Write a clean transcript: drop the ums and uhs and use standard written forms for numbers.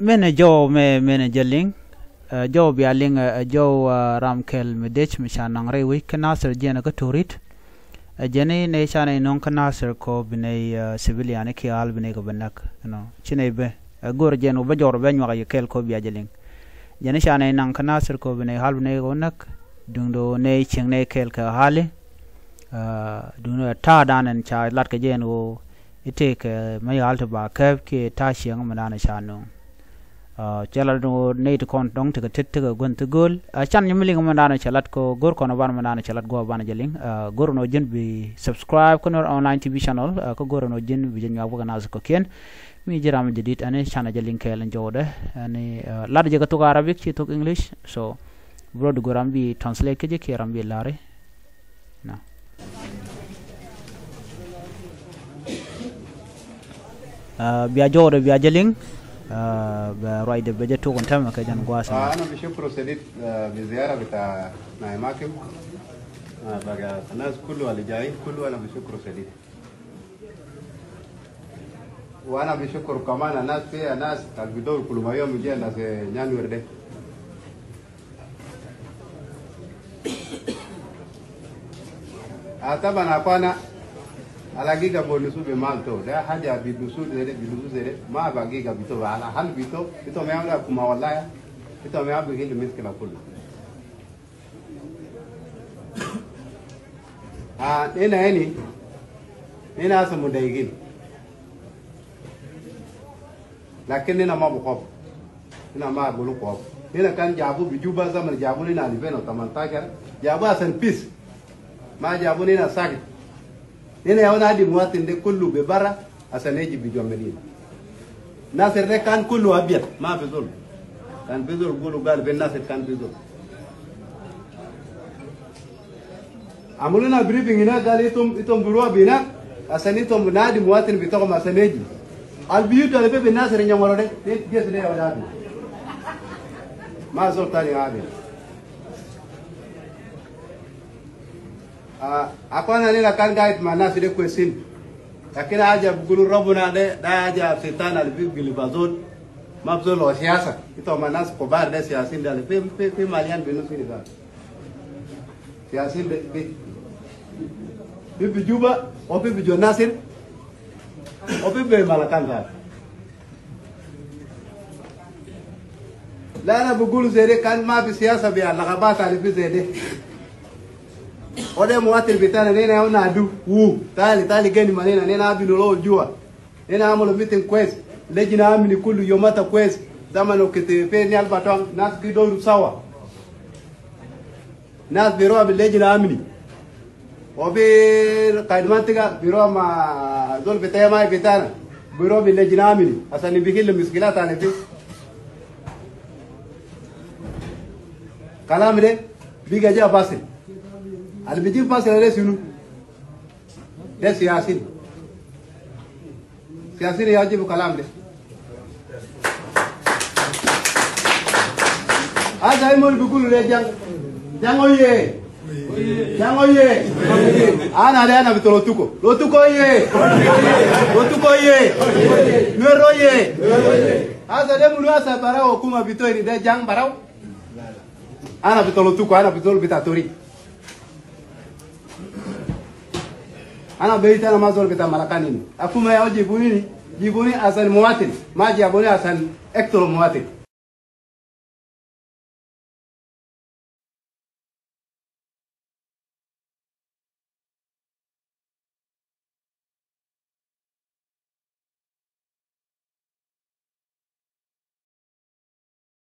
من جو من جلين جو بيالين جو رامكل مديش مشان نغريوي كناصر جينا كتوريت جاني نيشاني نون كناصر كو بني سيفيلياني كيال بني كبنك شنو به غور جينو بجور بنيو غي كيل كو بياجلين جاني شاني نان كناصر كو بني حال بني كبنك دوندو ني تشين ني كيل كحالي دوندو تا دانن شا لات كجينو itek may alta ba kep ke ta shiang manana chanu chala no nei to kon dong te tet te gon te gol chan nyimling manana chalat ko gor kono ban manana chalat go ban jaling gor no jin bi subscribe kono online tv channel ko gor no jin bi jin yawo kana ko ken mi jiram jadid ane chana jaling kelen jode ane lad je to arabic chi to english so bro do goram bi translate ke je ke ram bi lare na بياجور بياجلين برايد بجتو كنت ما كجان قاسم أنا بشكر سديد بزيارة بتاع نايماكم بقى الناس كله اللي جاي كله أنا بشكر سديد وأنا بشكر كمان الناس في الناس البدور كل ما يوم يجي الناس نيان ورده طبعا أقوانا على جيجا بونسو بمالتو ده حاجة بيدوسو ده ما بجيجا بيتو على حل بيتو ما يعمل كم والله بيتو ما يعمل هيل المشكلة كلها هنا أسمو دايجين لكن هنا ما بقف هنا ما بقولوا قف هنا كان جابوا بيجوبا زمن جابوا لنا 2018 جابوا أسن بيس ما جابوا لنا ساكت هنا يا ولادي مواطن ده كله ببرة عشان يجي بجواملين ناس ده كان كله أبيض ما بيزول كان بيزول بيقولوا قال بالناس كان بيزول عملنا بريفنج هنا قال إنتم بروا بينا عشان إنتم نادي مواطن بتوعهم عشان يجي البيوت اللي في بالناس اللي يعملوا ده جس ده يا ولادي ما زول تاني عادي أقوانا نيلا كان قاعد مع الناس اللي كويسين لكن حاجة بيقولوا ربنا ده حاجة سيطان اللي بيجي بازول ما بزول سياسة إنتوا مع الناس كبار ده سياسيين ده في مليان بنوسين ده سياسيين في بجوبا أو في بجو ناصر أو في بملكان ده لا أنا بقول زي كان ما في سياسة بيا لغبات اللي في زي ده ode muwatir bitana nena yaona adu tali gani manena nena abino lo jua nena amolo meeting quest lejina amini kullu yomata quest zamano kete pe ni albatong nas gido sawa nas biro ab lejina amini obe kaidmantiga biro ma zol bitaya mai bitana biro bi lejina amini asani bihil miskilat ane bi kalam de biga ja basil اللي بيجيب فاصل عليه شنو؟ ده سياسي يجيب كلام ده هذا يقول بيقولوا ليه جان oye ana bitolotuko ye nuero ye hasa demu nuasa barao kuma bitoi de jang barao ana bitolotuko ana bitol bitatori أنا بيت أنا ما زول بتاع ملكانين أكو ما يجيبوني جيبوني أصلا مواطن ما جيبوني أصلا أكتر مواطن